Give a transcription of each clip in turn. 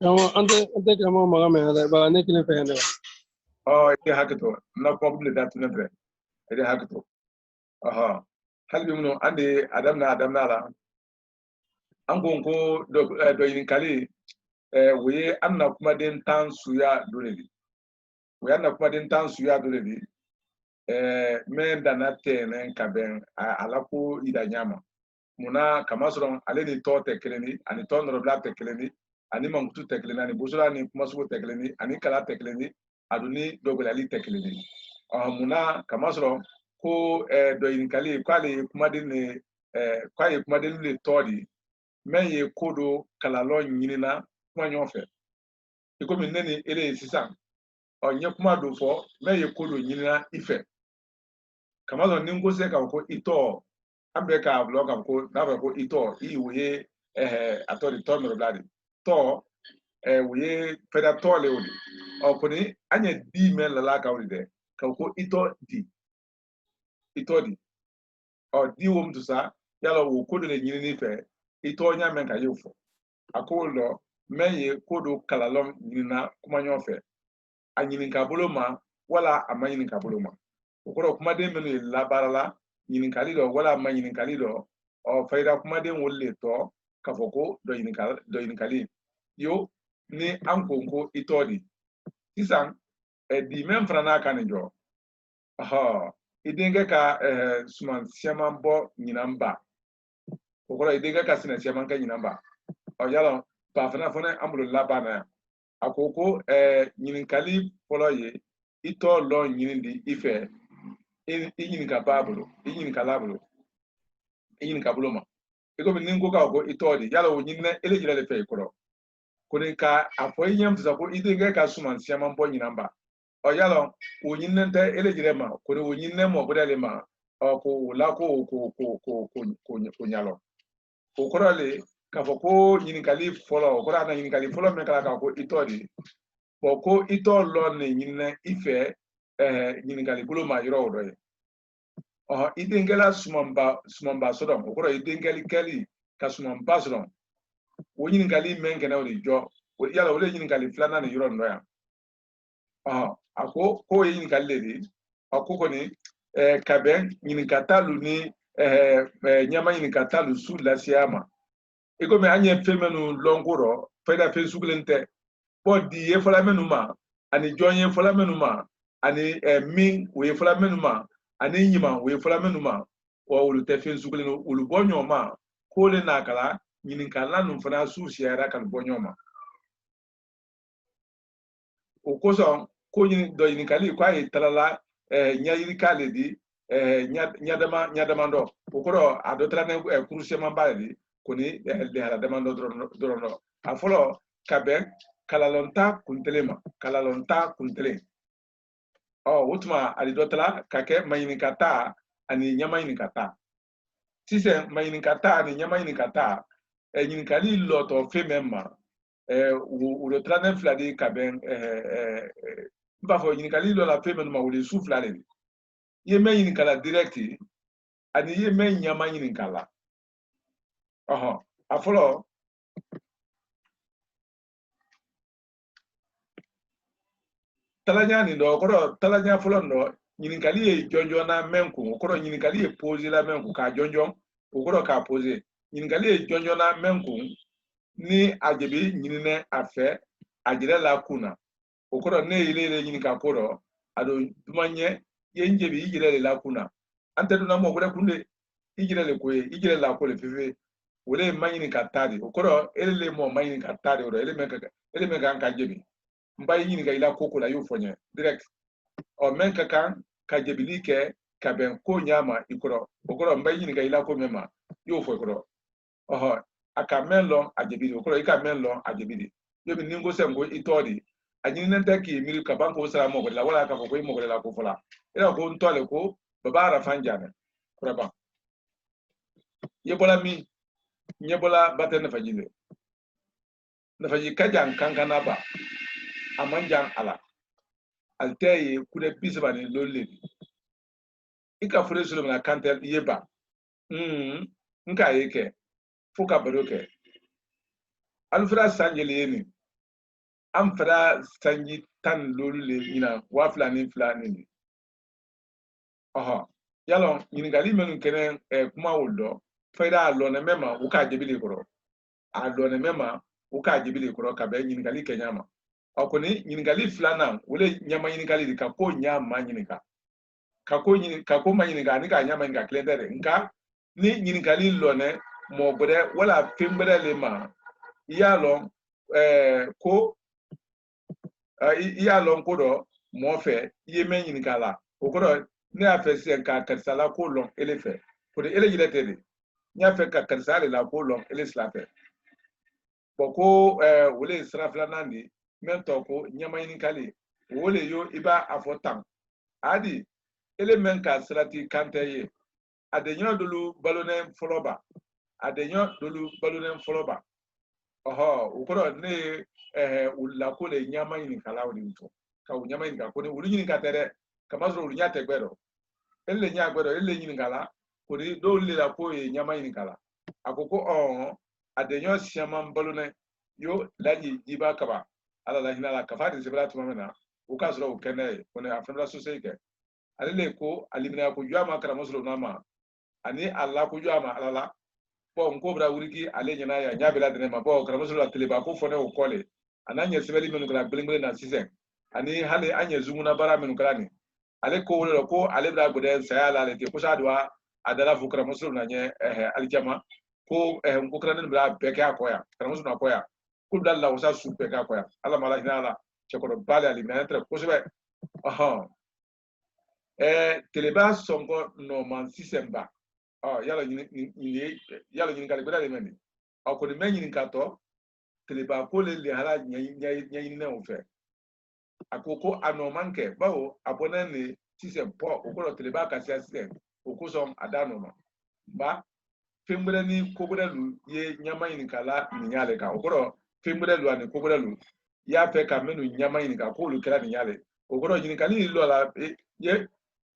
ante kama maga me ada ba ne kile fe ande oh ide hakato na problem da tuna bre ide hakato aha hal bi muno ande adam na la an gonko do yin kali wuye anna kuma den tan suya doledi wuye anna kuma den tan suya doledi men dana tenen kaben alako ida nyama muna kamasron ale ni to tekleni ani to no bla tekleni ani mangutu tekleni ani busula ni kuma suko tekleni ani kala tekleni aduni dogolali tekleni muna kamasron ko do yin kali kwale kuma den kwaye kuma den le todi men ye kodo kalalo nyinina kuma nyofe iko min neni ele sisan nye kuma do fo men ye kodo nyinina ife kamasron ningo se ka ko ito ambe ka blog am ko na ba ko ito iwe atori to no bladi to we predator le odi o ko ni anya di men la ka odi de ka ko ito di o di wo mtu sa yalo wo kodo le nyini ni fe ito nya men ka yofo akolo men ye kodo kalalom nyina kuma nyofe anyini ka boloma wala amanyini ka boloma okoro kuma de menu la barala nyini kalido wala amanyini kalido o faida kuma de wolle to kafoko do nyini kali yo ni ankonko itodi sisan di men frana kanjo aha idenge ka suman siaman bo nyinamba okoro idenge ka sina siaman ka nyinamba o yalo ba fana fana ambulo labana akoko nyini kali polo ye ito lo nyini di ife inyini ka babulu inyini ka labulu inyini ka buloma iko min ningo ka ko itodi yala wo nyinne ele jira le fe koro kone ka afo yem tsa ko idenge ka suman siaman bo nyinamba o yala wo nyinne te ele jira ma kone wo nyinne mo bodale ma ko la ko nyalo ko koro le ka fo ko nyini kali folo ko ra na nyini kali folo me kala ka ko itodi ko ito lo ne nyinne ife nyini kali buloma yoro do ye idengela sumamba sodom okoro idengeli keli ka sumamba sodom wo nyini kali menke na ori jo yala wo le nyini kali flana ne yoro ndo ya ako ko nyini kali ledi akoko ni kaben nyini katalu ni nyama nyini katalu su la siama iko me anye femenu longoro faida fe suglente bodi ye fola menu ma ani jonye fola menu ma ani min we fola menu ma ani nyima we fola menu ma o wulu te fe sugle no wulu bonyo ma ko le na kala nyini kala nu fana su siara kan bonyo ma o ko so ko nyini do nyini kali kwa italala nyayiri kale di nyadama ndo o ko adotra ne kuruse mambale di koni de hala demando dorono afolo kaben kalalonta kuntele utuma alidotala kake mayini kata ani nyamayini kata sise mayini kata ani nyamayini kata nyini kali loto fememma ulotra ne fladi kaben mbafo nyini kali lo la fememma ule suflale ye mayini kala directi ani ye men nyamayini kala afolo talanya ni do koro talanya folo no nyinikali e jonjo na menku koro nyinikali e pose la menku ka jonjo koro ka pose nyinikali e jonjo na menku ni ajebi nyinine afe ajire la kuna koro ne ile nyinika koro ado dumanye ye njebi ijire la kuna ante do na mo gure kunde ijire le koye ijire la ko le fefe wole manyini ka tadi koro ele mo manyini ka tadi oro ele menka ka jebi mbayi nyini ka ila koko la yo fonye direct o men ka jebili ke ka ben ko nyama ikoro okoro mbayi nyini ka ila ko mema yo fo ikoro aka men long ajebili okoro ika men long ajebili yo bi ningo sembo itodi anyini nenta ki miri ka banko sara mo la wala ka ko mo la ko fola ila ko ntole ko baba ra fanjane kuraba yebola mi nyebola baten fajile na faji kajan kankana ba amanjan ala alteye kude bisbani lolle ika fure sulu na kantel yeba nka yeke fuka baroke alfra sanjele yeni am fara sanji tan lolu le ina wa flani ni yalo ɲininkali minnu kɛnɛ kuma o dɔ fayda a lɔnɛ mɛ ma u k'a jebile kɔrɔ a lɔnɛ mɛ ma u k'a jebile kɔrɔ ka bɛn ɲininkali kɛ ɲa ma kɔni ɲininkali filanan o le ɲama ɲininkali de ka ko ɲa ma ɲininka ka ko ma ɲininka ani k'a ɲama ɲininka kelen tɛ dɛ nka ni ɲininkali lɔnɛ mɔgɔ wɛrɛ wala fɛn wɛrɛ le ma i y'a lɔn ko i y'a lɔn ko dɔ mɔgɔ fɛ i ye mɛn ɲininka la o kɔrɔ ne y'a fɛ sisan ka karisa la ko lɔn ele fɛ o de ele yɛrɛ tɛ de n y'a fɛ ka karisa de la ko lɔn ele sira fɛ bɔn ko o le ye sira filanan de mɛ tɔ ko ɲama ɲininkali o le yo i b'a fɔ tan adi ele mɛn ka sirati kan tɛ ye a de ɲɔ dolu balonɛ fɔlɔ ba a de ɲɔ dolu balonɛ fɔlɔ ba o kɔrɔ ne ye u la ko le ɲama ɲininkalaw de fɔ ka u ɲama ɲininka ko ni olu ɲininka tɛ dɛ kamasɔrɔ olu ɲa tɛ gbɛ dɔ ele le ɲa gbɛ dɔ ele le ɲininkala ko ni dɔw le la ko ye ɲama ɲininkala a ko a de ɲɔ siyaman balonɛ yo laji jiba kaba ala la hinɛ la kafa de sɛbɛnna tuma min na o k'a sɔrɔ o kɛ ne ye ko ne a fɛn la sose kɛ ale le ko aliminaya ko jɔ ma karamɔgɔ n'a ma ani ala ko jɔ ma ala la bɔn n ko bɛra wuriki ale ɲɛna ya ɲa bɛla dɛnɛ ma bɔn karamɔgɔ la teleba ko fɔ ne o kɔle a n'a ɲɛ sɛbɛnni minnu kɛra gbelen na sisan ani hali an ɲɛ zunguna baara minnu kɛra nin ale ko wolo ko ale bɛna gbɛdɛ saya la ale tɛ ko sa don a dala fo karamɔgɔ na ɲɛ alijama ko n ko kɛra ne bɛna bɛɛ kɛ a kɔ yan karamɔgɔ na kɔ yan ko da la wasa su bɛɛ kɛ a kɔ yan ala ma la hinɛ la cɛkɔrɔba le aliminaya tɛ kosɛbɛ teleba sɔngɔ nɔman sisan ba yala ɲininkali gbɛdɛ de mɛ nin kɔni mɛ ɲininkatɔ teleba ko le hala ɲɛɲininaw fɛ a ko a nɔman kɛ bawo a bɔnɛ ne sisan pɔ o kɔrɔ teleba ka siya sisan o kosɔn a da nɔma ba fɛn wɛrɛ ni ko wɛrɛ lu ye ɲama ɲininkala nin y'ale kan o kɔrɔ fɛn wɛrɛ lu ani ko wɛrɛ lu i y'a fɛ ka minnu ɲama ɲininka k'olu kɛra nin y'ale o kɔrɔ ɲininkali lɔ la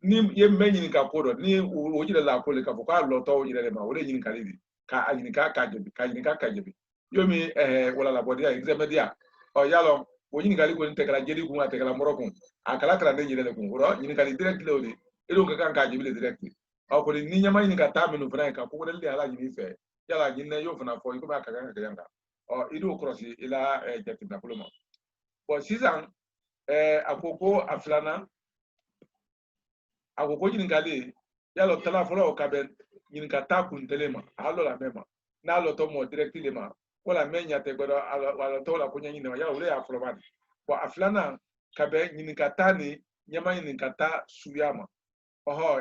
ni ye mɛ ɲininka ko dɔ ni o yɛrɛ la ko le k'a fɔ k'a lɔtɔ yɛrɛ de ma o de ye ɲininkali de k'a ɲininka k'a jaabi k'a ɲininka k'a jaabi yo min walalabɔdiya examediya yalɔ o ɲininkali kɔni tɛ kɛra jeli kun a tɛ kɛra mɔrɔ kun a kala kɛra ne yɛrɛ de kun o ɲininkali direct le o de elu ka kan k'a jaabi le direct kɔni ni ɲama ɲininka taa minnu fana ye ka ko wɛrɛ de ala ɲini fɛ yala ɲinɛ y'o fana fɔ i komi a ka kan ka kɛ yan kan i d'o kɔlɔsi i la jateminɛkolo ma bɔn sisan a ko a filanan a ko ɲininkali yalɔ tala fɔlɔ ka bɛn ɲininka taa kun tele ma a lɔ la mɛ ma n'a lɔtɔ mɔ direct le ma wala mɛ ɲa tɛ gbɛdɔ a lɔtɔ la ko ɲɛ ɲinɛ ma yala o le y'a fɔlɔ ba de bɔn a filanan ka bɛn ɲininka taa ni ɲama ɲininka taa suguya ma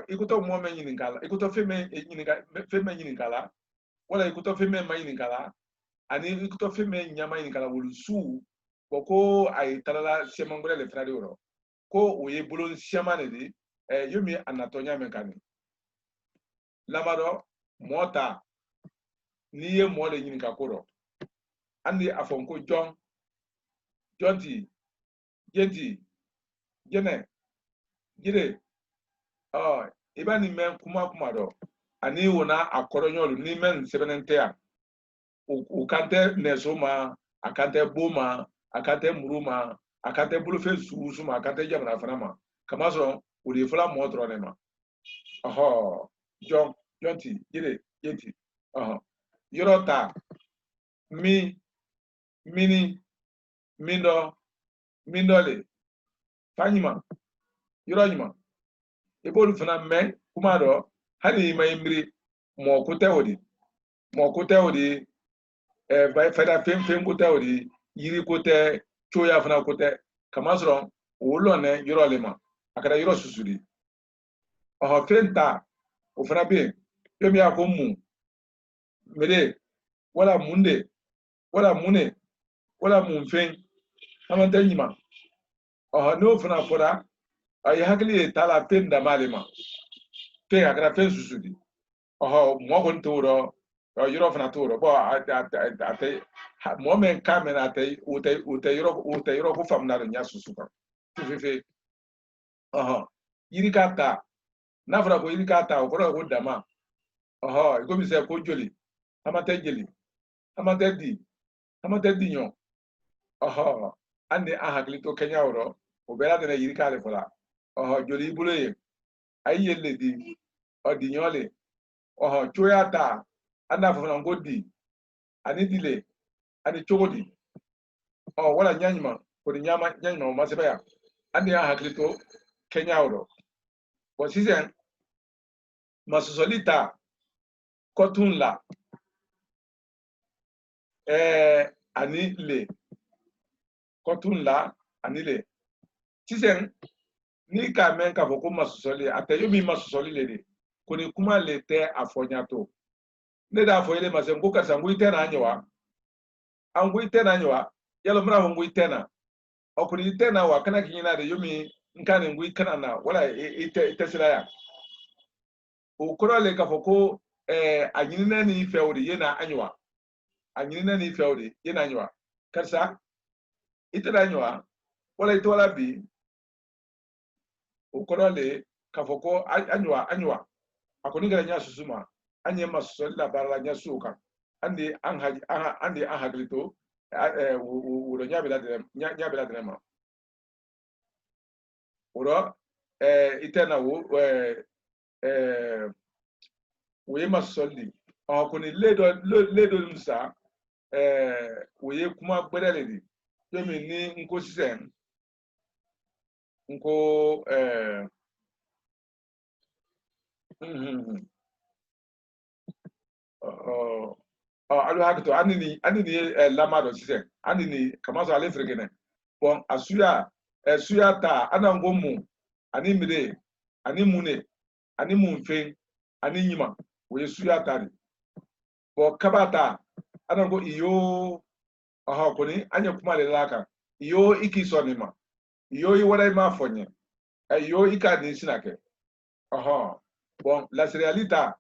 i kutɔ mɔ mɛ ɲininka la i kutɔ fɛn mɛ ɲininka la wala i kutɔ fɛn mɛ ma ɲininka la ani i kutɔ fɛn mɛ ɲama ɲininka la wolo su bɔn ko a ye talala sɛman wɛrɛ le fana de yɔrɔ ko o ye bolo sɛman de de yo min a natɔ ɲa mɛ kan nin lamadɔ mɔɔ ta n'i ye mɔɔ de ɲininka ko dɔ hali a fɔ n ko jɔn ti jɛnti jɛnɛ jire i b'a nin mɛn kuma dɔ ani o n'a a kɔrɔɲɔlu ni mɛn nin sɛbɛnnen tɛ yan o kan tɛ nɛso ma a kan tɛ bo ma a kan tɛ muru ma a kan tɛ bolofɛn sugusu ma a kan tɛ jamana fana ma kamasɔrɔ o de fɔla mɔɔ dɔrɔn de ma jɔn ti jire jɛnti yɔrɔ ta mini min dɔ le fa ɲuman yɔrɔ ɲuman i b'olu fana mɛn kuma dɔ hali i ma i miiri mɔɔ ko tɛ o de fɛda fɛn ko tɛ o de yiri ko tɛ cogoya fana ko tɛ kamasɔrɔ o lɔnɛ yɔrɔ le ma a kɛra yɔrɔ susu de fɛn ta o fana bɛ yen fɛn min y'a ko mun mere wala mun de wala munne wala mun fɛn caman tɛ ɲuman n'o fana fɔra a ye hakili ye t'a la fɛn dama ma fɛn a kɛra fɛn susu de mɔgɔ kɔni t'o rɔ yɔrɔ fana t'o rɔ bɔn a tɛ mɔgɔ min kan mɛn a tɛ o tɛ yɔrɔ ko faamuna de ɲa susu kan fefe yiri ka ta n'a fɔra ko yiri ka ta o kɔrɔ ye ko dama i komi sɛ ko joli ama tɛ jeli ama tɛ di ɲɔ andi an haklito kenya woro o bela dana yiri kale fola joli buloye ay yelle di o di nyole choyata anda fofana ngodi ani dile ani chogodi wala nyanyma ko di nyama nyanyma ma sebaya andi an haklito kenya woro bo sisen masusolita kotunla ani le kotunla ani le sisen ni ka men ka foko masusoli ate yomi masusoli le de koni kuma le te afonyato ne da fo ile masem ko kasa ngui tena anyowa angui tena anyowa yalo mra ngui tena okuni tena wa kana kinyina de yomi nkane ngui kana na wala ite sila ya o koro le ka foko anyina ni fewri yena anyowa anyina ni fewri yena anyowa kasa ite da anyowa wala ite wala bi o koro le ka foko anyowa akoni gara nya susuma anye masusoli la barala nya suka andi an haglito wuro nya bela drema wuro itena wo masusoli akoni ledo musa wo kuma gbedele di yomi ni nko sisen nko alu hakito anini lamado sisen anini kamaso ale fregene bon asuya suya ta anango mu ani mire ani mune ani munfe ani nyima we suya tari bon kabata anango iyo koni anya kuma le laka iyo iki sonima iyo iwara ma fonye iyo ikadi sinake bon la realita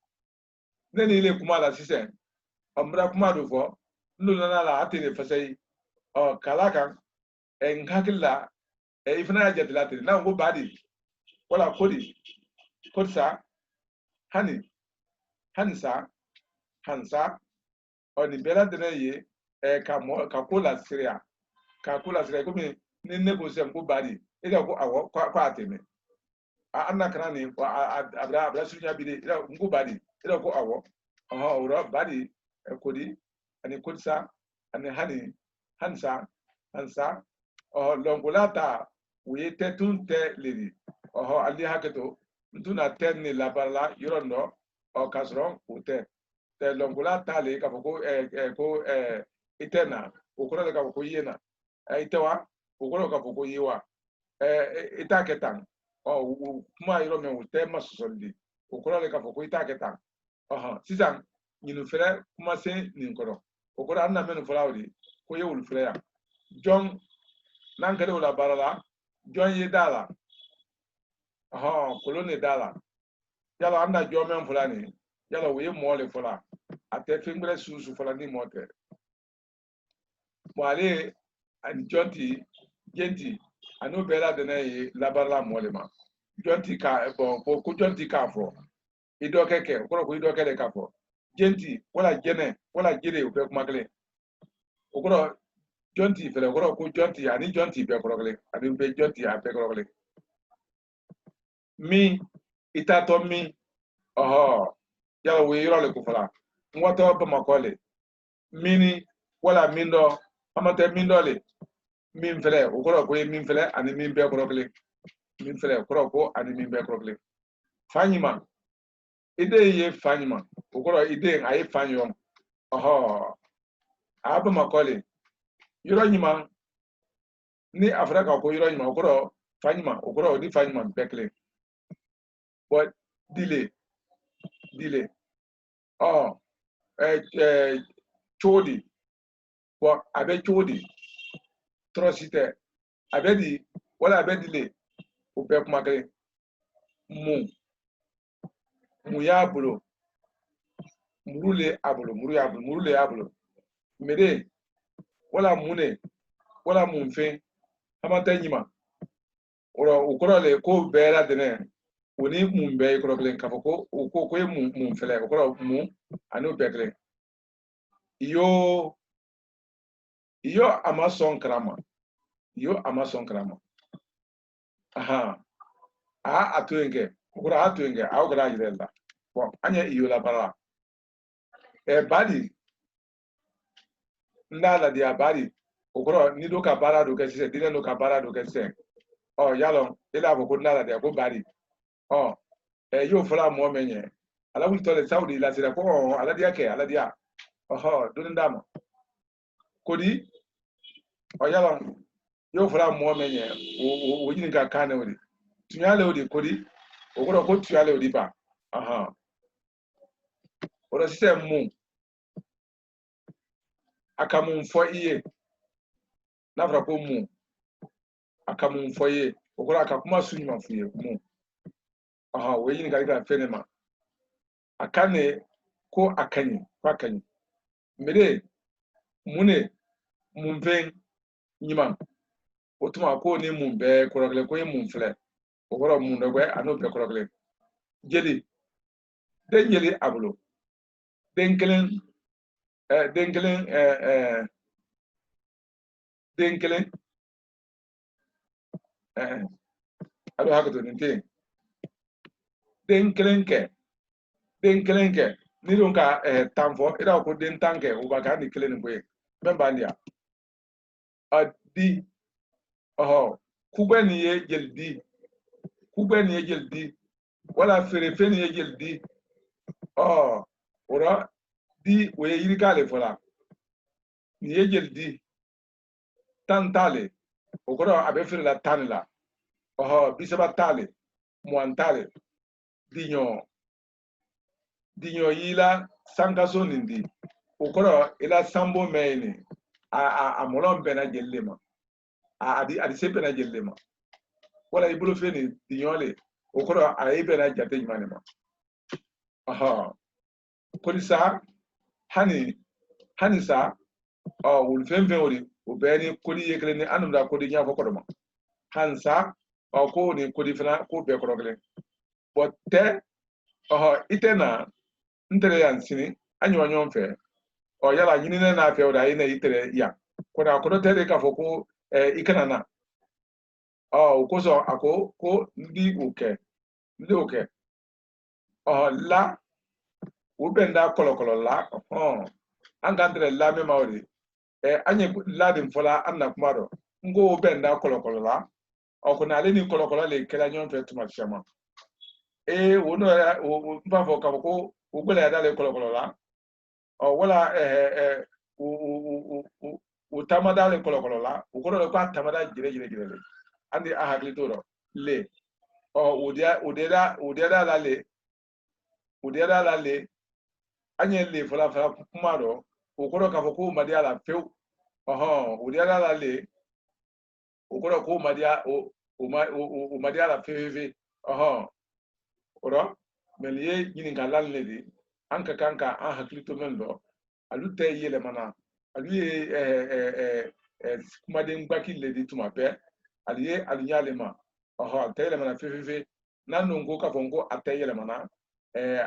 neni ile kuma la sisen amra kuma do fo nuna la atene fasai kalaka ngakilla ifna jadila te na ngo badi wala kodsa hansa oni bela dene ye ka kola syria ko mi ne nego se ngo badi ida ko awo kwa ateme anna kanani abra sunya bide ida ngo badi ida ko awo ura badi kodi ani kodsa ani hansa longolata we tetunte liri ali haketo ntuna tenni la bala yorondo kasron ute te longolata le ka ko itena ukoro ka ko yena itewa ukoro ka ko yiwa itaketan kuma yoro me ute masosoldi ukoro le ka ko itaketan sisan nyinu fere kuma se ninkoro ukoro anna menu fulawri ko yewul fere ya John nankere wala barala John ye dala kolone dala yala anda jomen fulani yala we mole fula ate fingre susu fulani mote wale an genti anu bela dene la barala mole ma jonti ka ko jonti ka fo ido keke ko ido kele ka fo genti wala jene wala jere o be kuma kele okoro jonti fere ko jonti ani jonti be korokle ani be jonti a be korokle mi itato mi yala we yoro le ko fala ngoto be makole mini wala mindo amate mindo le min fere okoro ko min fere ani min be korokle min fere ko ani min be korokle fanyima ide ye fanyima okoro ide ayi fanyo aba makole yoro nyima ni afrika ko yoro nyima okoro fanyima okoro di fanyima bekle but dile chodi but abe chodi trosite abedi wala abedile o be kuma kale mu ya bulo murule abulo mede wala mune wala munfe amata nyima okoro le ko bera dene woni mun be ko kelen ka ko mun fele ko mu anu bekle iyo amason krama yo amason krama aha a atuenge ukura atuenge a ukura yirela bon anya iyo la bara badi ndala dia badi ukura ni do ka bara do kese dine do ka bara do kese yalo ila ko ndala dia ko badi yo fala mo menye ala wul tole saudi la sira ko ala dia ke ala dia do ndama kodi yalo yo fala mo menye o yin ka kana wodi tunyale wodi kodi okoro ko tunyale wodi ba oro system mu akamun fo iye na fra ko mu akamun fo iye okoro akakuma sunima fuye mu we yin ka fenema akane ko akanyi ko akanyi mede mune mumven nyima otuma ko ni mumbe korokle ko mun fle okoro mun dogwe anope korokle jeli den jeli abulo denkelen ado hakato ninte denkelenke ni don ka tanfo ida ko den tanke o ba ka ni kelen boye memba ndia adi kubeni ye jeldi wala fere ni ye jeldi ora di we yiri kale fola ni ye jeldi tantale okoro abe fere la tanila bisaba tale muantale dinyo yila sankaso nindi okoro ila sambo meini a molon bena jellema adi se bena jellema wala ibulo feni dinyole okoro a bena jate jmanema polisa hani sa wul femfe wori o beni kodi yekle ni anunda kodi nya fokodoma hansa ko ni kodi fana ko be korogle botte itena ntere yansini anyo nyomfe yala nyini na afia oda ina itere ya kona kodo tere ka foko ikana na koso ako ko ndi oke la ubenda kolokolo la angantre la me mawri anye la dim fola anna kumaro ngo ubenda kolokolo la okona le ni kolokolo le kela nyomfe tuma chama wono mpa foka ko ugbele ya dale kolokolo la wala utamada le kolokolo la ukoro le kwa tamada jire andi ahagli toro le udiada la le anye le fala kumaro ukoro ka foko madia la peu udiada la le ukoro ko madia madia la peu oro melie yini ngalan le di anka kanka an haklito mendo alu te yele mana alu kuma den gbaki le di tuma pe aliye alinyale ma te yele mana fe nanu ngo ka fongo ate yele mana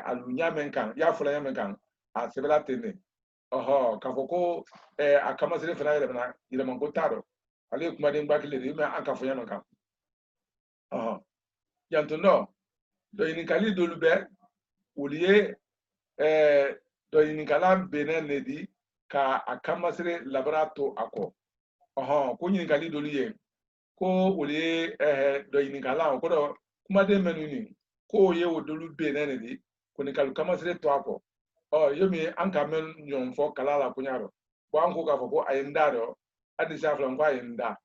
alu nyamen kan ya fula nyamen kan a sebela tene ka foko akama sele fana yele mana yele mango taro aliye kuma den gbaki le di me anka fo nyamen kan yantundo do yini kali dolube uliye do yinikala benen nedi ka akamasire laborato ako ko yinikali doliye ko ole do yinikala ko do kuma de menuni ko ye wodolu benen nedi ko ni kalu kamasire to ako yomi anka men nyon fo kalala kunyaro bo anko ka fo ko ayenda do adi safla ko ayenda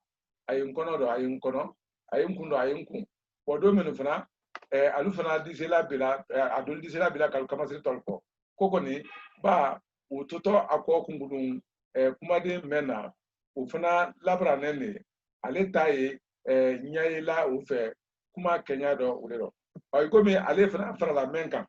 ayin kono do ayin kono ayin kundo ayin kun wodo menu fana alu fana disela bila adol disela bila kalu kamasire tolko koko ni ba utoto akọ kungudun kuma de mena ufana labra nene ale taye nyaila ufe kuma kenya do ulero ikomi ale fana la menka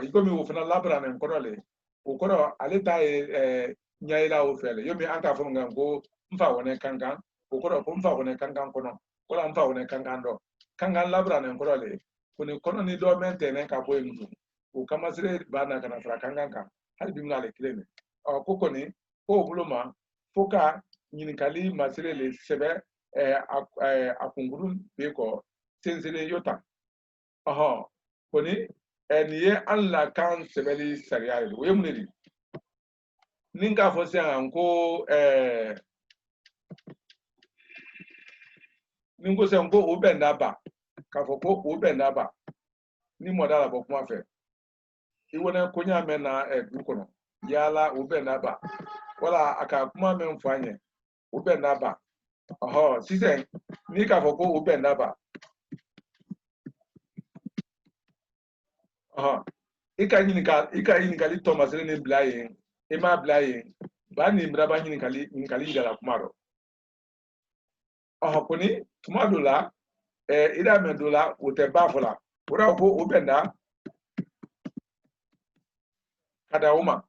ikomi ufana labra nen konole ukoro ale taye nyaila ufe le yomi anka fonga ngo mfa wone kankan ukoro ko mfa wone kankan kono wala mfa wone kankan do kankan labra nen konole kuni kono ni do mentene ka boy ndu kama sire bana kana fra kanganka hali bimla le kilene koko ni ko buluma foka ɲininkali masire le sɛbɛ a kunkuru bɛ kɔ sinsinlen yota kɔni nin ye an lakan sɛbɛnni sariya ye o ye mun de ye ni k'a fɔ sisan ko ni ko sisan ko o bɛn daba k'a fɔ ko o bɛn daba ni mɔda la bɔ kuma fɛ i wɛnɛ ko n y'a mɛn na du kɔnɔ yala o bɛn daba wala a ka kuma min fɔ an ye o bɛn daba sisan ni k'a fɔ ko o bɛn daba i ka ɲininkali tɔ masiri ni bila yen i m'a bila yen ba nin biraba ɲininkali yirala kuma rɔ kɔni tuma dɔ la i da mɛn dɔ la o tɛ ba fɔ la o la ko o bɛn da ka da o ma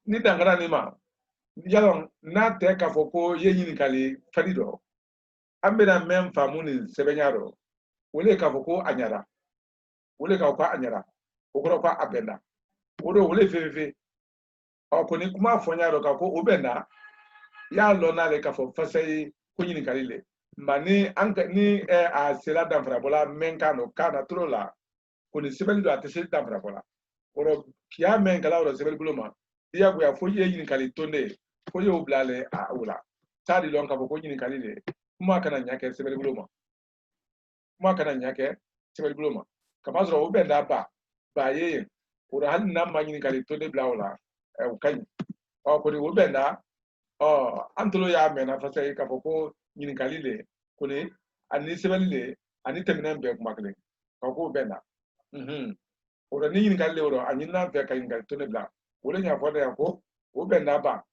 ni dankara nin ma yala n'a tɛ k'a fɔ ko ye ɲininkali fadi dɔ an bɛna mɛn faamu nin sɛbɛnya rɔ o le k'a fɔ ko a ɲɛna o le k'a fɔ ko a ɲɛna o kɔrɔ ko a bɛnna o don o le fefe kɔni kuma fɔ n y'a dɔn k'a fɔ o bɛnna i y'a lɔn n'ale k'a fɔ fasa ye ko ɲininkali le ma ni a sera danfarabɔla mɛn kan no kan na toro la kɔni sɛbɛnni don a tɛ se danfarabɔla o rɔ k'i y'a mɛn kala o rɔ sɛbɛnni bolo ma i y'a goya fo i ye ɲininkali ton de fo i y'o bila ale o la t'a di lɔn k'a fɔ ko ɲininkali le kuma kana ɲa kɛ sɛbɛnni bolo ma kuma kana ɲa kɛ sɛbɛnni bolo ma kamasɔrɔ o bɛn da ba ye yen o rɔ hali n'a ma ɲininkali ton de bila o la o ka ɲi kɔni o bɛn da an tolo y'a mɛnna fasa ye k'a fɔ ko ɲininkali le kɔni ani sɛbɛnni le ani tɛmɛnen bɛɛ kuma kelen k'a ko bɛn da o rɔ ni ɲininkali le o rɔ a ɲininan fɛ ka ɲininkali ton de bila o le ɲa fɔ de yan ko o bɛn da ba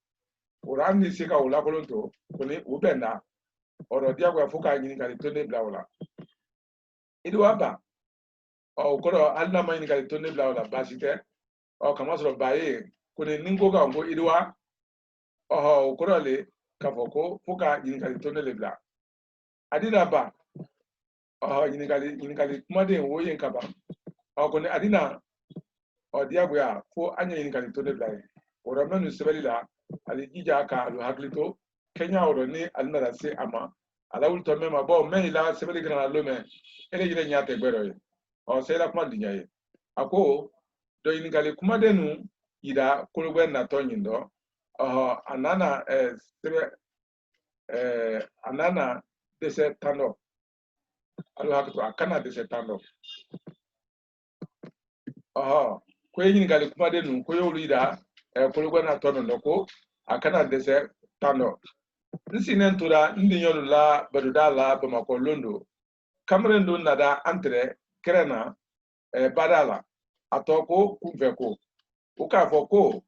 o rɔ an ni se ka o lakolon to kɔni o bɛn da o rɔ diyagoya fo k'a ɲininkali ton de bila o la i wa ba o kɔrɔ hali n'a ma ɲininkali ton de bila o la baasi tɛ kamasɔrɔ ba ye kɔni ni ko kan ko iriwa o kɔrɔ le k'a fɔ ko fo ka ɲininkali ton de le bila adina ba ɲininkali kumaden o ye ka ban kɔni adina diyagoya fo an ye ɲininkali ton de bila ye o rɔ mɛnu sɛbɛnni la ali jija ka alu hakili to kɛɲɛ o rɔ ni ali nana se a ma ala wulitɔ mɛ ma mɛ i la sɛbɛnni kana lo mɛ ele yɛrɛ ɲa tɛ gbɛrɛ ye sɛyila kuma diɲɛ ye a ko dɔ ɲininkali kumaden nu yira kologwɛ natɔ ɲin dɔ a nana dɛsɛ tan dɔ alu hakili to a kana dɛsɛ tan dɔ ko ye ɲininkali kumaden nu ko y'olu yira kologwɛ natɔ nin dɔ ko a kana dɛsɛ tan dɔ n sinen tora n diɲɛlu la baduda la bamakɔ londo kamalen do nada an tɛrɛ kɛrɛ na bada la a tɔ ko kunfɛ ko o k'a fɔ ko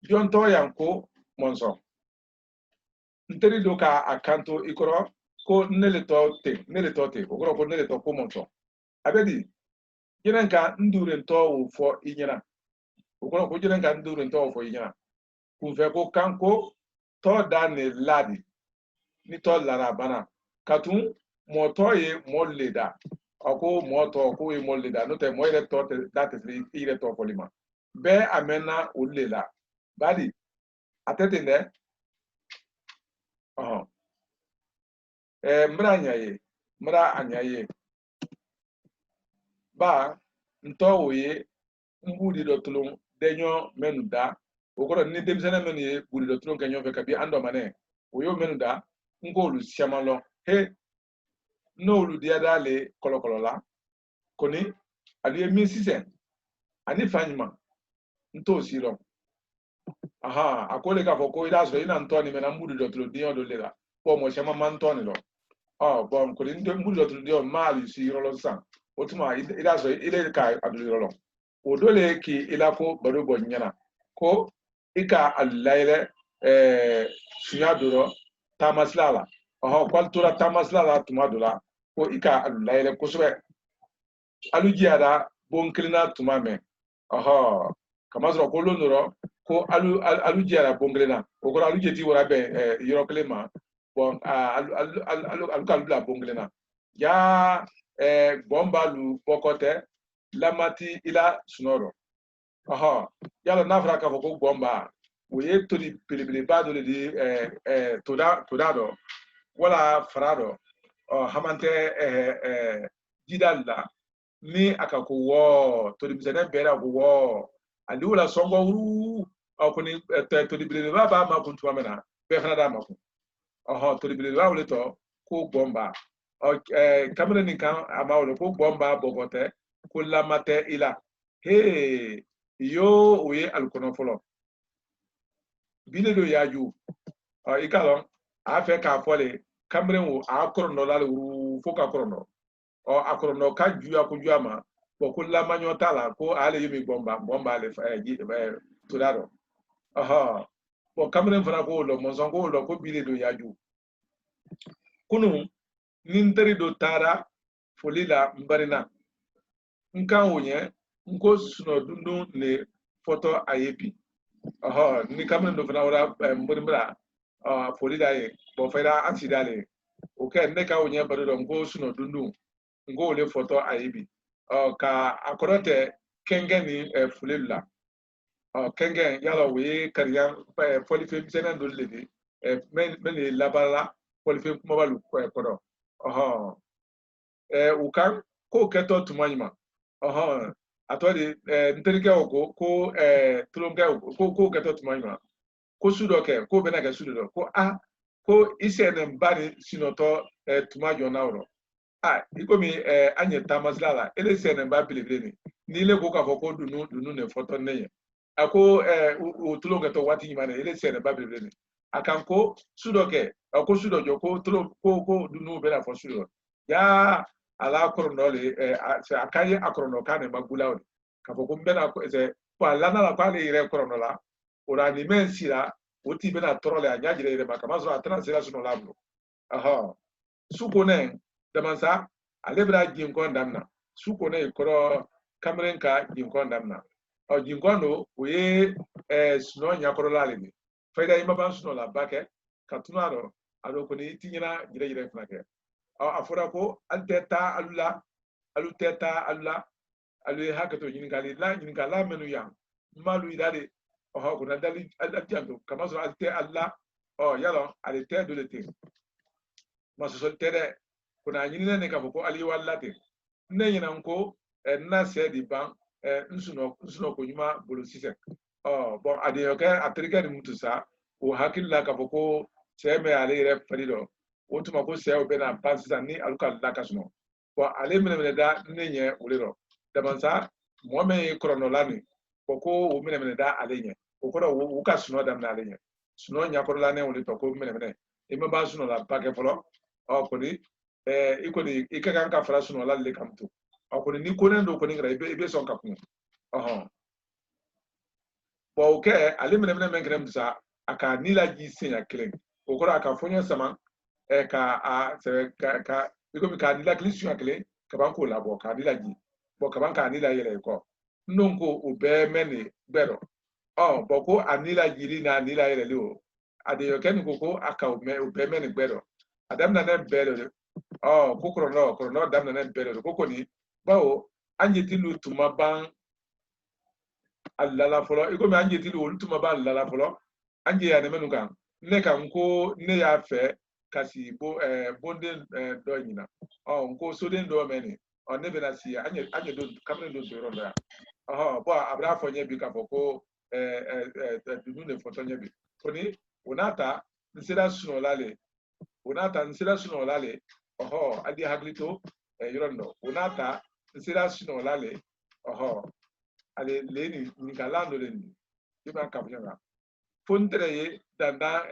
jɔntɔ yan ko mɔnsɔn n teri do k'a kanto i kɔrɔ ko ne le tɔ ten o kɔrɔ ko ne le tɔ ko mɔnsɔn a bɛ di jɛnɛ ka n durentɔ o fɔ i ɲɛna o kɔrɔ ko jɛnɛ ka n durentɔ o fɔ i ɲɛna kunfɛ ko kan ko tɔ da ne ladi ni tɔ lara bana ka tun mɔtɔ ye mɔ le da ko mɔtɔ ko ye mɔ le da n'o tɛ mɔ yɛrɛ tɔ da tɛ se i yɛrɛ tɔ fɔli ma bɛɛ a mɛnna olu le la badi a tɛ ten dɛ n bɛna a ɲa ye ba n tɔ o ye n b'u de dɔ tulon dɛɲɔ mɛnu da o kɔrɔ ni denmisɛnnin minnu ye buri dɔ tulon kɛ ɲɔgɔn fɛ kabi an dɔmanɛ o y'o minnu da n k'olu siaman lɔ n'olu diya d'ale kɔlɔkɔlɔ la kɔni ali ye min sisan ani fa ɲuman n t'o si lɔn a ko le k'a fɔ ko i y'a sɔrɔ i na n tɔ nin mɛ na n b'u dɔ tulon diɲɛ dɔ le la mɔgɔ caman ma n tɔ nin lɔ kɔni n b'u dɔ tulon diɲɛ n ma ali si yɔrɔ lɔ sisan o tuma i y'a sɔrɔ i le ka a dun yɔrɔ lɔ o do le k'i la ko baro bɔ ɲɛna ko i ka a layɛlɛ sunya dɔ rɔ taamasila la k'ale tora taamasila la tuma dɔ la ko i ka a layɛlɛ kosɛbɛ alu jiyara bon kelenna tuma mɛn kamasɔrɔ ko lon dɔrɔn ko alu jiyara bon kelenna o kɔrɔ alu jeti wara bɛn yɔrɔ kelen ma alu ka bila bon kelenna ya gbɔn b'alu bɔkɔ tɛ lamati i la sunɔrɔ yala n'a fɔra k'a fɔ ko gbɔn b'a Oye todi pelebele ba do di toda wala farado hamante jidalla ni akako wo todi bisene bera ko wo ali wala songo ru akoni todi pelebele ba ma kuntu amena be fana da mako todi pelebele ba wole to ko bomba kamera ni kan amawolo ko bomba bogote ko lamate ila he yo oye alkono folo bile do yaju ikalon a fe ka fole kamren wo a korono la ru fo ka korono akorono ka juya ko juama bo ko la manyo tala ko ale yimi bomba le tudado bo kamren fana ko lo monson ko lo ko bile do yaju kunu ninteri do tara folila mbarina nkan wonye nko suno dundu ne foto ayepi ni kamren do fana wala mburimbra folida ye bo fera ansidale okay ne ka wonye bado do ngo suno dundu ngo le foto ayebi ka akorote kengen ni fulilla kengen yala we kariya folifem senen do ledi men labala folifem kuma balu kodo ukan ko keto tumanyima atodi nterike ogo ko tulonga ko keto tumanyima ko sudoke ko benaka sudo ko isene mbani sinoto tumajo nauro ikomi anye tamazlala ele sene mba bilibini ni le ko ka ko dunu ne foto neye ako tulonga to wati nyima ele sene mba bilibini akanko sudoke ko sudojo ko tulo ko dunu bena fo sudo ya ala korono le akaye akorono kane magula on ka fo kumbena ko lana la kwale ire korono la ora ni mensira oti bena torole anyajire ire makamazo atana sira suno lablo sukone damansa alebra jinkon damna sukone koro kamrenka jinkon damna jinkono oye suno nyakoro la le faida imaba suno la bake katunaro ado koni tinyina jire fnake afura ko alteta alula alu hakato nyingala menu yang malu idade ko na dali aljanto kamazo alte alla yalo alte do lete maso tere kuna nyine ne ka ko ali wallate ne nyina ko na se di ban nsuno ko nyuma bolo sise bon ade yoke atrika ni mutusa o hakilla ka ko seme ale re farido otuma ko se obena pansa ni aluka la kasno bo ale mene da nenye ulero damansa mo me chronolani ko o mene da alenye o ko o ka suno dam na alenye suno nya ko la ne uli to ko mene e me ba suno la pake folo ko ni iko ni ikaka ka fara suno la le kamtu ko ni ko ne do ko ni ngra ibe son ka kun bo ke ale mene men krem sa aka ni la ji senya kelen o ko aka fonyo sama ka iko mi ka ni la klisu akele ka ban ko la bo ka ni la ji bo ka ban ka ni la yele ko nonko o be meni gbero boko anila jiri na anila yele lo ade yo ken ko aka o be meni gbero adam na nem bero ko krono adam na nem bero ko ni bawo anjeti lu tuma ban allala folo iko mi anjeti lu tuma ban allala folo anje ya ne menu kan ne kan ko ne ya fe kasi bonde do nyina nko so den do meni ne be na si anye do kamne do so ro ya bo abra fo nye bi ka foko dunu ne foto nye bi koni unata nsira suno lale adi haglito yorondo unata nsira suno lale ale leni nikalando leni iba kapnyanga fontre ye danda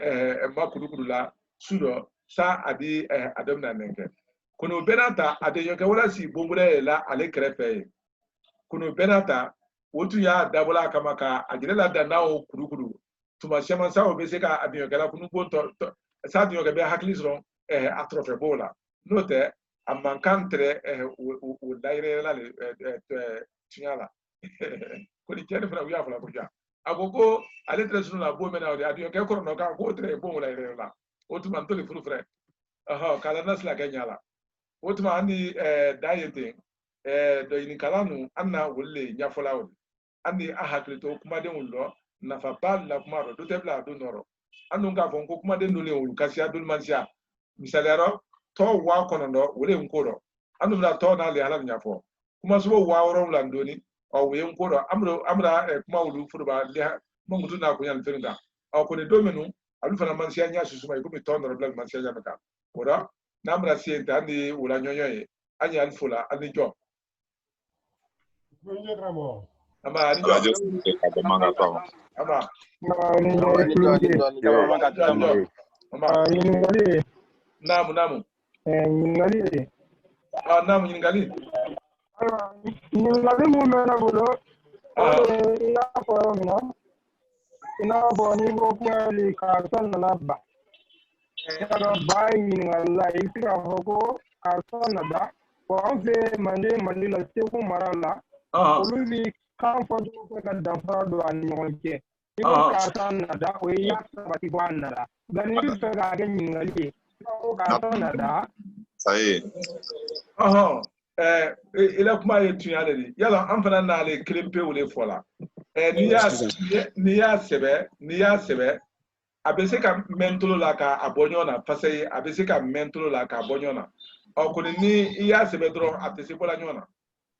makudukuru la sudo sa adi adam na nenge kono benata ade yoke wala si bombure la ale krepe kono benata wotu ya dabola kama ka ajirela danao kurukuru tuma shema sa obese ka adiyogala kunu bonto sa adiyogebe haklisron atrofe bola note amankantre o daire la le tinyala ko ni kene fana wiya fala ko ja agogo ale tre sunu la bo mena o adiyoge ko no ka ko tre bo la ire la otuma ntole furu fre kala nasla kenyala otuma ani dayete do ini kalanu anna wolle nyafola wol andi ahaklito kuma de wullo nafa ba la kuma do te bla do noro anu nga fon ko kuma den do le olu kasia do mansia misalero to wa kono do wole nkoro anu bla to na le ala nyafo kuma so wa woro la ndoni o we nkoro amra kuma olu furu ba le mo mutu na ko yan feringa o ko ne do menu alu fana mansia nya susu mai ko mi to noro bla mansia ja maka ora na mra sienta ni wala nyonyoye anya alfula ani jo ama ni jo ama namu namu namu nyingali mu mena bolo ya ko mina ina bo ni go kwa li ka san na ba ya do bai ni ngalla ikra hoko ka san na da ko ave mande la se ko marala olu bi kan fo do ka da fa do an nyonke iko ka san na da o ya sabati ko an na da gani bi fe ga ga ni ngali ko ka san na da sai ila kuma ye tunya de yala an fana na le klimpe wole fola ni ya sebe abese ka mentolo la ka abonyona parce abese ka mentolo la ka abonyona o ko ni ya sebe dro atese bola nyona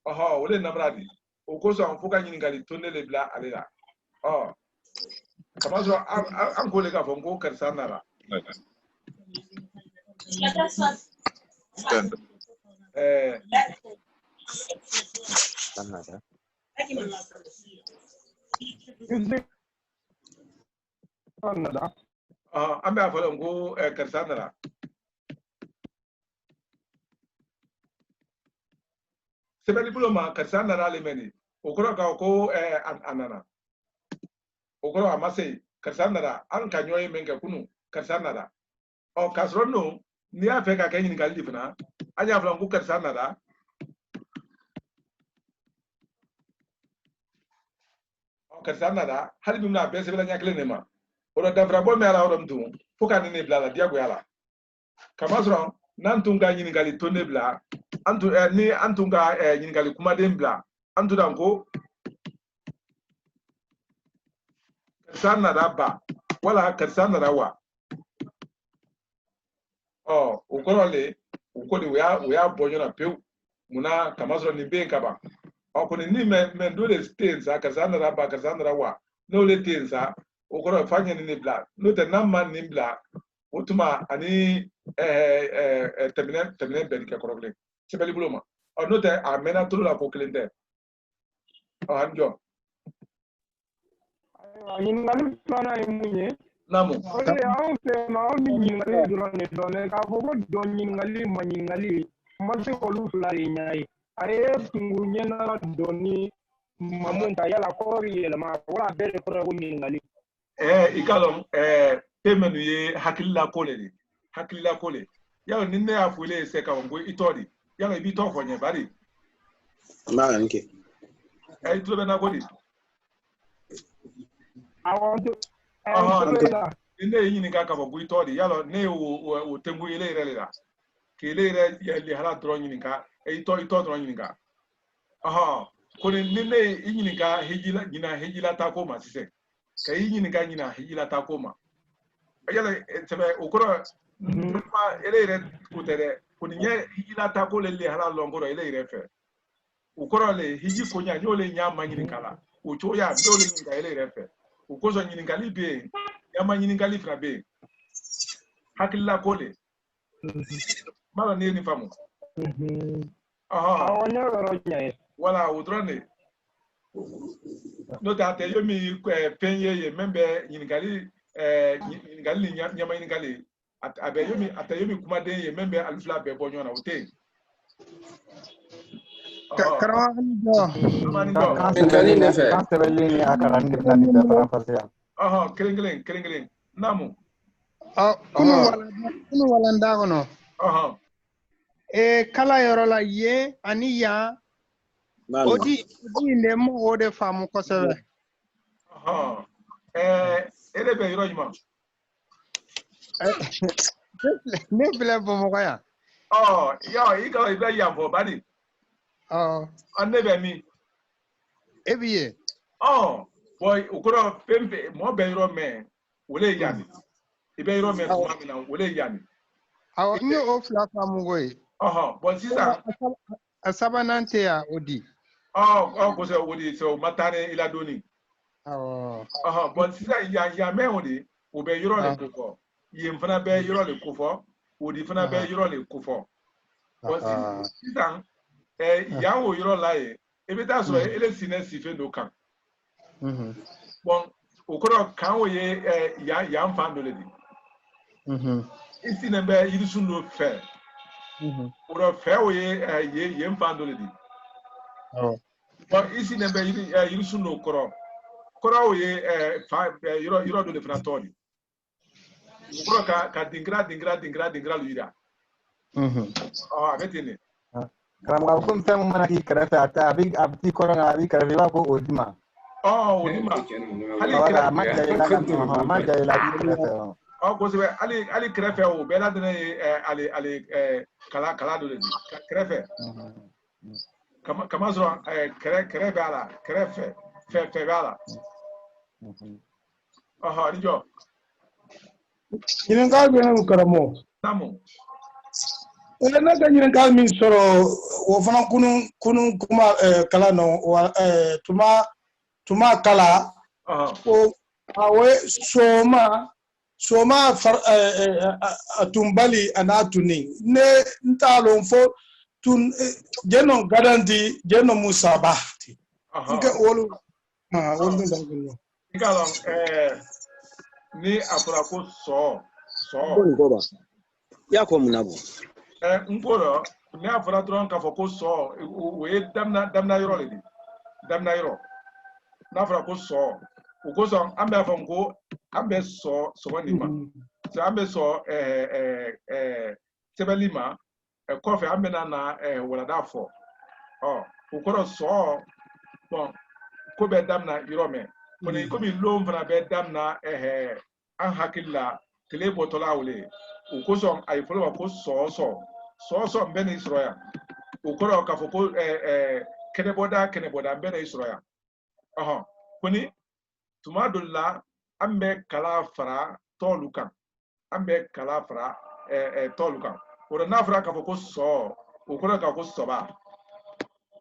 wole namradi o ko so an fuka nyini ngali tonne le bla alela kama so an ko le ka fongo karsanara ambe afalo ngo karsanara sebeli buloma karsanara le meni okoro ka ko anana okoro amase karsanara an kanyoy menga kunu karsanara o kasrono ni afeka kanyi ngali difna anya afalo ngo karsanara karsanara hali bimna be sebela nyakle nema oro davra bo me ala oro mtu fuka ni bla la diago yala kamasro nantunga nyini ngali tonne bla antu ni antunga nyini ngali kuma dem bla antu danko karsanara ba wala karsanara wa ukole uya bonyo na peu muna kamasro ni be nkaba okuni ni men do le stenza karsanara ba karsanara wa no le tenza ukoro fanya ni bla no te namma ni bla utuma ani terminer bedike korogle sebeli buloma no te amena tulu la ko klende anjo yin ngali plana imunye namu ole an se ma on ni ngali drone ka fo do ngali ma ngali ma se ko lu flari nyai aye tungunye na doni mamunta yala kori yela ma wala bere ko ngali ikalom pemenu ye hakilla kole yawo ninne afule se ka ngo itori yawo bi to fonye bari ma nke tulo na godi I want to ninne yini ka bo itori yawo ne o tengu ile irela ke ile ire le hala dro yini ka ito dro yini ka ko ninne yini ka hejila ta ko ma sise kai yini ka nyina hijila ta koma ayala tebe okoro ma ele kutere kuninye hijila ta ko le hala longoro ele fe okoro le hiji konya nyole nya manyini kala ocho ya dole nyinga ele fe okozo nyini ngali be ya manyini ngali fra be hakilla kole mala ni famu awanya ronya wala udrone no ta te yomi penye ye membe nyingali nyama nyingali abe yomi atayomi kuma den ye membe alfla be bonyo na ute karawani do nyingali ne fe kan sebeli ni akara ndi na ni da fasia kelengelen namu kunu wala ndago no kala yoro la ye ani ya odi ne mo ode famu ko sebe ele be yoro juma ne bile bo mo ya yo ika ibe ya bo bani anebe mi ebiye boy ukoro pempe mo be yoro me wole yani ibe yoro me kuma mina wole yani aw nyo of la famugoy but sisa asabanante ya odi ko se wodi so matane ila doni but sisa ya me wodi o be yoro le kofo yim fana be yoro le kofo wodi fana be yoro le kofo but sisa ya wo yoro lai ebe ta so ele sine sife no kan bon ukoro kan wo ye ya mfando le di isi na be yirisu no fe uro fe wo ye mfando le di bon isi na be yirisu no koro wo ye yiro do le fratori ukoro ka dingra lu ira abetene Karam kum fem mana ki krefe ata abti korona abi krefe ba ko odima odima hali maja ila krefe ko se ali krefe o be la dene ali kala do le krefe kama zo krefe ala krefe fe ala rijo ñinen kal benen karamo namu na ga ñinen kal min soro wo fana kunun kuma kala no tuma kala o awe soma atumbali anatuni ne ntalo fo tun jeno gadandi jeno musabati nke wolu wolu ndangino ikalo ni afura ko so ngoba yako munabo ngoro ni afura tron ka fo ko so we damna yoro le di damna yoro na afura ko so ugo so ambe afo ngo ambe so wani ma so ambe so sebelima kofe ambe na wala da fo ukoro so bon ko be damna yoro me kone ko mi lo mfana be damna an hakilla tele botola wole ukoso ay folo ko so mbene isroya ukoro ka foko keneboda mbene isroya koni tumadulla ambe kala fara tolukan ambe kala fara tolukan ora nafra ka foko so ukoro ka ko soba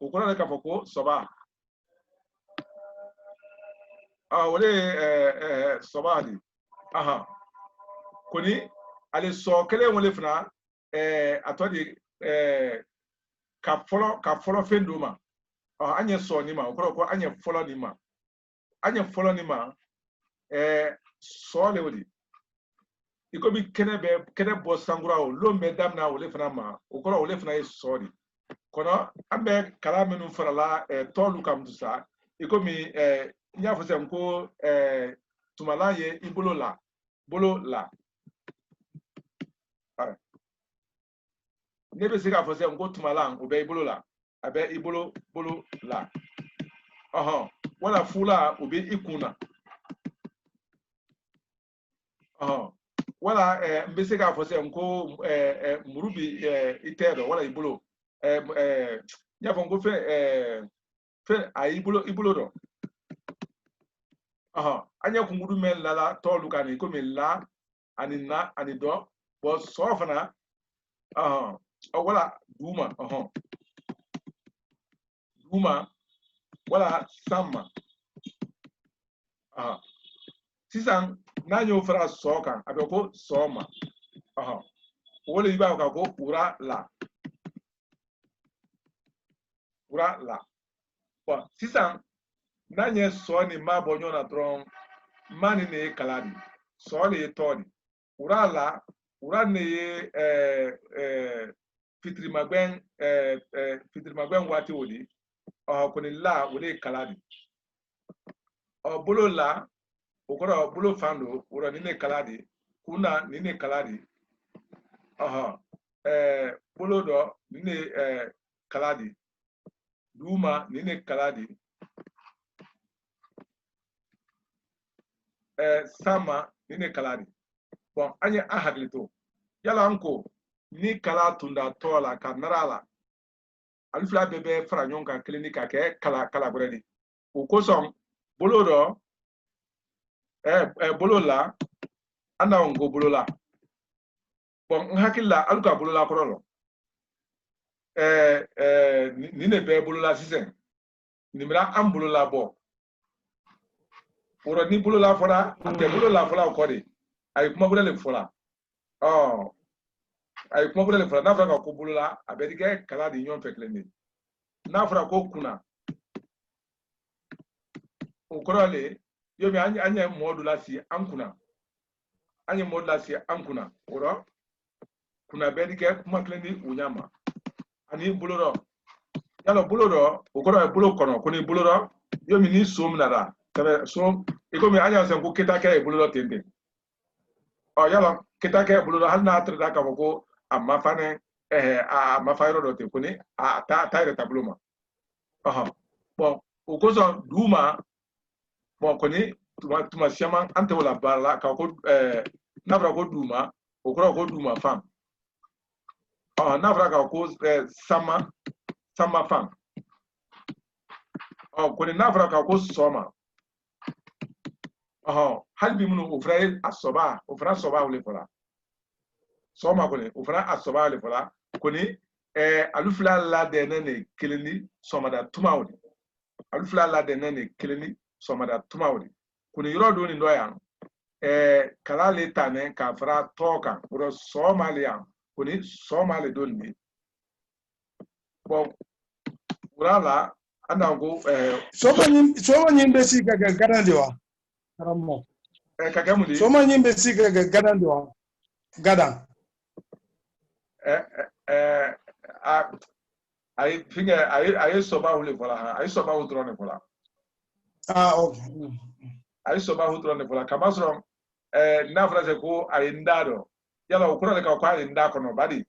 ukoro ka foko soba wole sobadi koni ale so kele wole fna atodi ka folo fenduma anye so ni ma ko anye folo ni ma so le wodi iko bi kene bo sangura o lo me damna wole fna ma ko wole fna so di kono ambe kala menu farala tolu kam dusa iko mi nya fo sem ko tumala ye ibolo la nebe sika fo sem ko tumala o be ibolo la abe ibolo la wala fula o be ikuna wala mbe sika fo sem ko murubi itedo wala ibolo nya fo ko fe a ibolo do anya kungudu men lala tolu kan ko men la anina anido bo sofana wala duma wala sama sisan nanyo fra soka abeko soma wala yiba ka ko ura la bo sisan nanye so ni ma bonyo na tron mani ne kaladi so le todi ura ne fitri magben wati wodi koni la wodi kaladi bolo la okoro bolo fando ura ni ne kaladi kuna ni ne kaladi bolo do ni ne kaladi duma ni ne kaladi sama nine kaladi bon anye ahaglito yala anko ni kala tunda tola ka narala alfla bebe franyon ka klinika ke kala bredi o kosom bolodo bolola anda ngo bolola bon hakilla aluka bolola korolo ni ne be bolola sisen nimra am bolola bo oro ni bolola fora ate bolola fora ko de ay kuma bulale fora ay kuma bulale fora na fara ko bolola abedige kala di nyon fekleni na fara ko kuna o korole yomi anya modula si ankuna anya modula si ankuna oro kuna bedige kuma kleni unyama ani buloro yalo buloro o koro bulo kono kuni buloro yomi ni som nada tabe som ikomi anya sen ko kitake buloro tende yalo kitake buloro halna trada ka ko amma fane amma fayro do te kuni ta ire tabloma bon o koso duma bon kuni tuma siama ante wala bala ka ko nabra ko duma o koro ko duma fam nabra ka ko sama fam kuni nabra ka ko soma halbi munu ofra soba wole fola soma kuni ofra asoba wole fola kuni alufla la de nene keleni soma da tumawdi alufla la de nene keleni soma da tumawdi kuni yoro do ni ndoya kala le tane ka fra toka bro somalia kuni somali donni bon urala anango soma nyimbe sika ga garandiwa karamo kagamudi soma nyimbe sika ga garandiwa gadan I think I saw about who I saw about who drone for okay I saw about who drone for Kamasro Nafra ko ayindado yala ukura ka kwa ayinda kono badi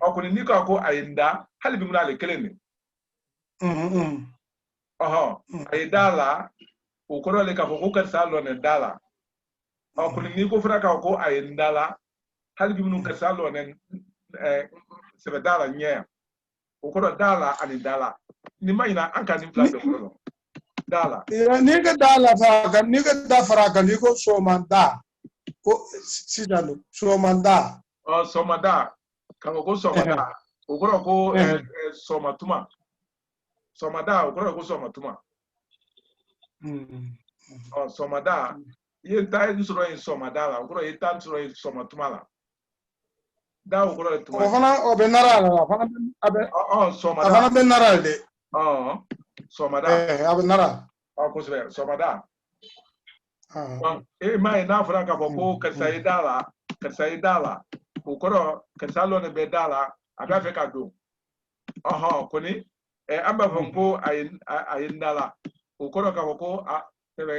okuni niko ko ayinda hali bi munale keleni ayidala ukura le ka ko ka salo ne dala okuni niko fura ka ko ayindala hali bi munu ka salo ne sebe dala nya ukura dala ani dala ni mayina anka ni place ko dala ni ga dala fa ga ni ga da fara ga ni ko somanda ko sidalo somanda somada kan ko somada ukura ko somatuma somada ukura ko somatuma somada yenta nsoro en somada la ukura yenta nsoro en somatuma la da ukura tuma fana obenara la fana somada fana benara de somada abenara ko se somada mai na fara ka ko kasaidala ukura kasalo ne bedala aga fe ka do koni amba fonko ayindala ukura ka ko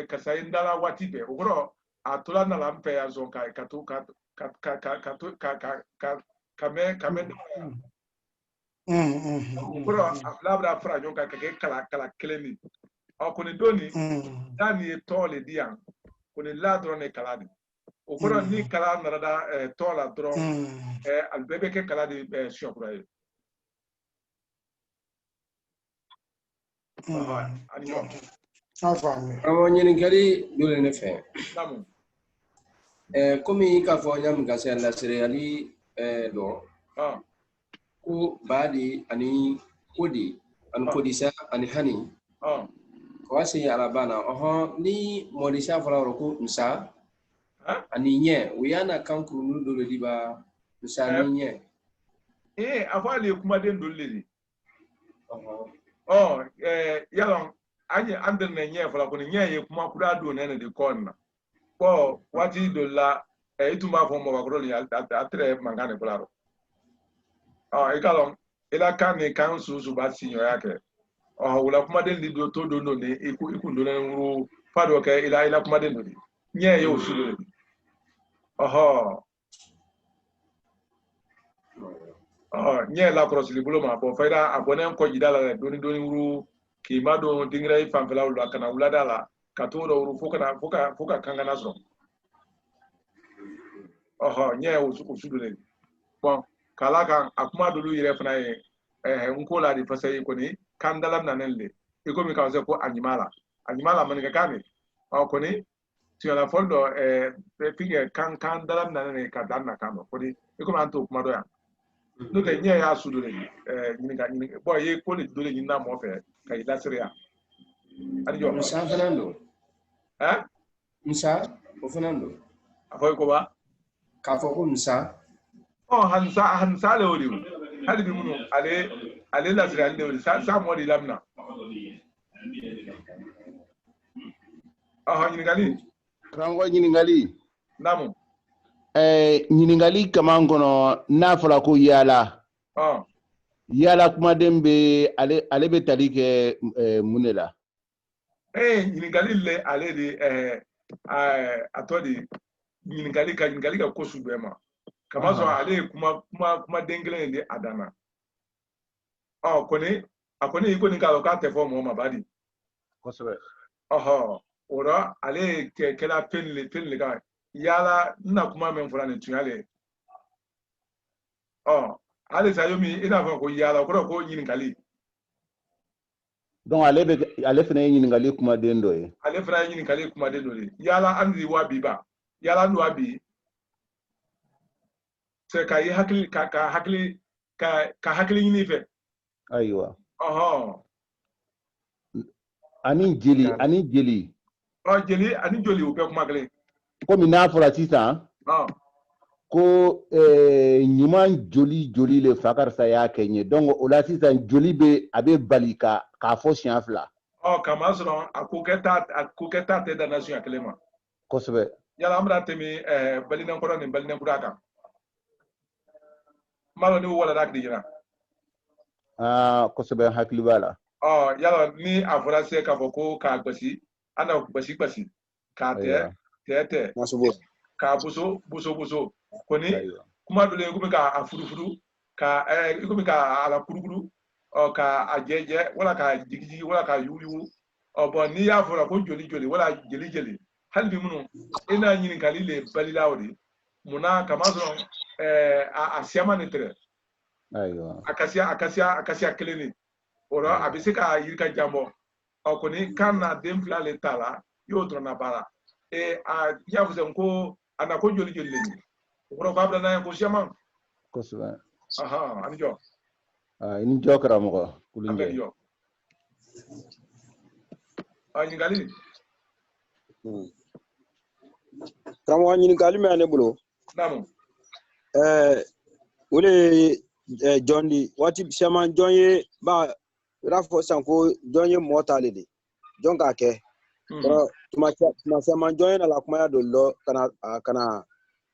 kasaidala watipe ukura atula na lampe ya zonka kame ukura aflabra fra jonka kala keleni koni doni dani tole dian koni ladro ne kaladi ukura ni kala narada tola dron albebe ke kaladi shokura Àwọn nyininkali dole ne fɛ. Komi k'a fɔ ɲa min ka se lasere ali dɔ ko baadi ani kodi ani kodisa ani hani ko se alabana ni modisa fɔra yɔrɔ ko nsa ani ɲɛ o yana kankuru nu dole di ba nsa ni ɲɛ afɔ ale kuma den dole de yalon anye anden ne ɲɛ fɔra ko ni ɲɛ ye kuma kura do ne de kɔnna ko wati do la ituma fɔ mo bakoro ni atre mangane bularo ikalon ila kan ni kan susu ba sinyo yake wala kuma den di do to do no ne iku do na nru fado ke ila kuma den do di ɲɛ ye usulu ɲɛ la kɔrɔsili bolo ma bon fayda abonné ko jidala doni nru ki mado dingra fanfela wala kana wulada la ka to do foka kangana so ɲɛ usulu le bon kala kan akuma dulu yire fana ye nko la di fasay ko ni kandalam nanelle iko mi ka se ko animala man ka kane ko ni tu la foldo pinge kan dalam na ka dan na kama ko di ko man to kuma do ya no ke nye ya su do le ni boy ye ko le do le ni na mo fe ka ila siria ani jo Musa Fernando Musa Fernando afoy ko ba ka fo ko Musa hansa le wori hali bi munu ale la siria le wori sa mo di lamna nyininkali karamɔgɔ ɲininkali namu ɲininkali kaman kɔnɔ n'a fɔra ko yaala yaala kumaden bɛ ale bɛ tali kɛ mun de la ɲininkali le ale de a tɔ de ɲininkali ka ko su bɛɛ ma kamasɔrɔ ale ye kumaden kelen de a danna a kɔni i kɔni k'a dɔn k'a tɛ fɔ mɔgɔ ma badi kosɛbɛ ora ale kɛla pen le kan yala na kuma men fɔra nin tunyale ale sa yomi ina fɔ ko yala ko ɲininkali donc ale fana ye ɲininkali kumaden dɔ ye ale fana ye ɲininkali kumaden dɔ ye yala an di wa bi ba yala nu wa bi se ka ye hakili ka hakili ɲini fɛ ayiwa ani jeli jeli ani joli o bɛɛ kuma kelen komi n'a fɔra sisan ko ɲuman joli le fa karisa y'a kɛ ɲɛ donc o la sisan joli a bɛ bali k'a fɔ siɲɛ fila kama sɔrɔ a ko kɛta tɛ danna siɲɛ kelen ma kosɛbɛ yala an bɛna tɛmɛ balinɛnkɔrɔ ni balinɛnkura kan m'a dɔn ni o walala tile jira kosɛbɛ hakili b'a la yala ni a fɔra se k'a fɔ ko k'a gosi an na gosi k'a tɛ k'a boso kɔni kuma dɔ le komi k'a furufuru komi k'a la kurukuru k'a jɛjɛ wala k'a jigiji wala k'a yugu bɔn n'i y'a fɔra ko joli wala jeli hali bi minnu e n'a ɲininkali le balila o de munna kamasɔrɔ a siyama ni tɛrɛ a kasiya kelen de o la a bɛ se k'a yiri ka jan bɔ kɔni kan na den fila le t'a la y'o dɔrɔn na baara a y'a fɔ ko a na ko joli le ni o kɔrɔ k'a bɛ n'a ye ko siyama kosɛbɛ ani jɔ i ni jɔ karamɔgɔ kulunjɛ ɲininkali karamɔgɔ ɲininkali min ne bolo naamu o de ye jɔn di waati caman jɔn ye i n'a fɔ sisan ko jɔn ye mɔgɔ t'ale de jɔn k'a kɛ tuma caman jɔn ye nana kumaya dɔ lɔ kana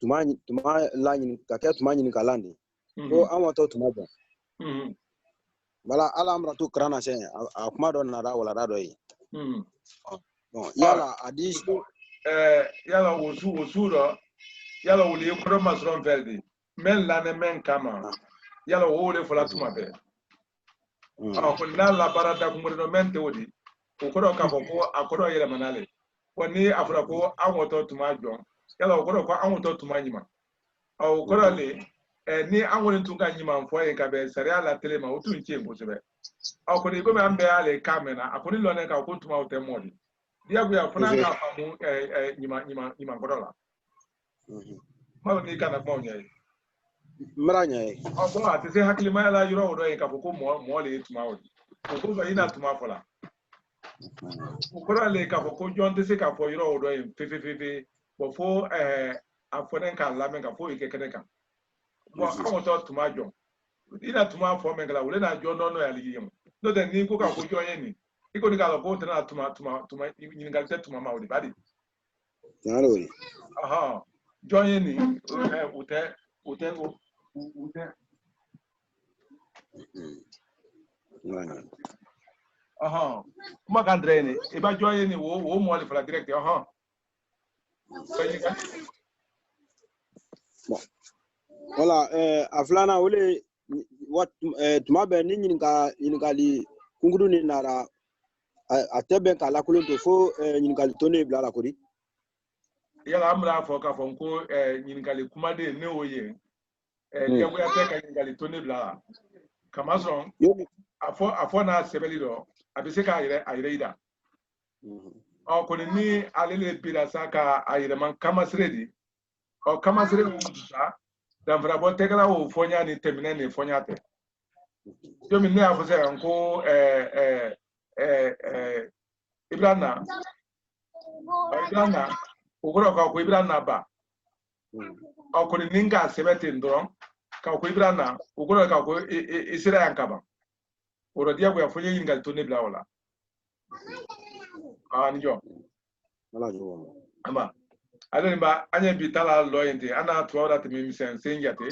tuma laɲini ka kɛ tuma ɲininkalan de ko an ma to tuma bɔn wala ala an bɛna to karan na sɛn a kuma dɔ nana walada dɔ ye yala a di yala o su dɔ yala wuli ye kɔrɔ masɔrɔ fɛ de mɛ lamɛn mɛn kama yala o de fɔra tuma bɛɛ ko n'a labaara dakunmɔri dɔ mɛn tɛ o di o kɔrɔ k'a fɔ ko a kɔrɔ yɛlɛmana le wa ni a fɔra ko an wɔtɔ tuma jɔn yala o kɔrɔ ko an wɔtɔ tuma ɲuman o kɔrɔ le ni an kɔni tun ka ɲuman fɔ ye ka bɛn sariya la tele ma o tun tiɲɛ kosɛbɛ kɔni komi an bɛɛ y'ale kan mɛn na a kɔni lɔnnen kan ko tuma o tɛ mɔdi diyagoya fana k'a faamu ɲuman kɔrɔ la ma n'i kana kumaw ɲɛ ye mara ɲɛ ye bon a tɛ se hakilimaya la yɔrɔ o dɔ ye k'a fɔ ko mɔgɔ le ye tuma o o kosɔn i na tuma fɔ la o kɔrɔ le k'a fɔ ko jɔn tɛ se k'a fɔ yɔrɔ o dɔ ye fefe bɔn fo a fɔnen k'a lamɛn ka fo i kɛ kɛnɛ kan bon an tɔ tuma jɔn i na tuma fɔ mɛn kɛla o le na jɔn dɔn n'o y'ale ye n'o tɛ n'i ko k'a fɔ jɔn ye nin i kɔni k'a dɔn k'o tɛna tuma ɲininkali tɛ tuma ma o de b'a di jɔn ye nin o tɛ kuma kan dɛrɛ ne i b'a jɔn ye nin o mɔli fara direct wala a filanan o le tuma bɛɛ ni ɲininkali kunkuru ni nara a tɛ bɛn k'a lakolon to fo ɲininkali to ne bila la kodi yala an bɛna fɔ k'a fɔ ko ɲininkali kumaden ne y'o ye diyagoya tɛ ka ɲininkali to ne bila la kamasɔrɔ a fɔ n'a sɛbɛnni dɔ a bɛ se k'a yɛrɛ yira o ko ni alele pira saka ayire man kamasredi o kamasredi musa dan fra bo tegala o fonya ni temine ni fonya te yo mi ne afose anko Ibrana ogoro ka ko Ibrana ba o ko ni nga sebete ndoro ka ko Ibrana ogoro ka ko isira yankaba oro dia ko ya fonye yingal to ne bla wala anjo ama aloni ba anye bitala loyente ana tuwa da temi misen senjate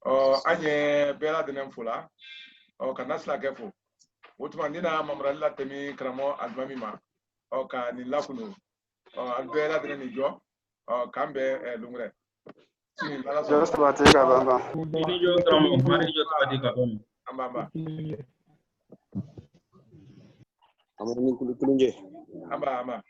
o anye bela denen fula o kanasla gefo wotuma ndina mamralla temi kramo almami ma o ka ni lakunu o albela denen jo o kambe lungre sini lala so just batika baba ni jo kramo mari jo batika baba amba amani kulunje amba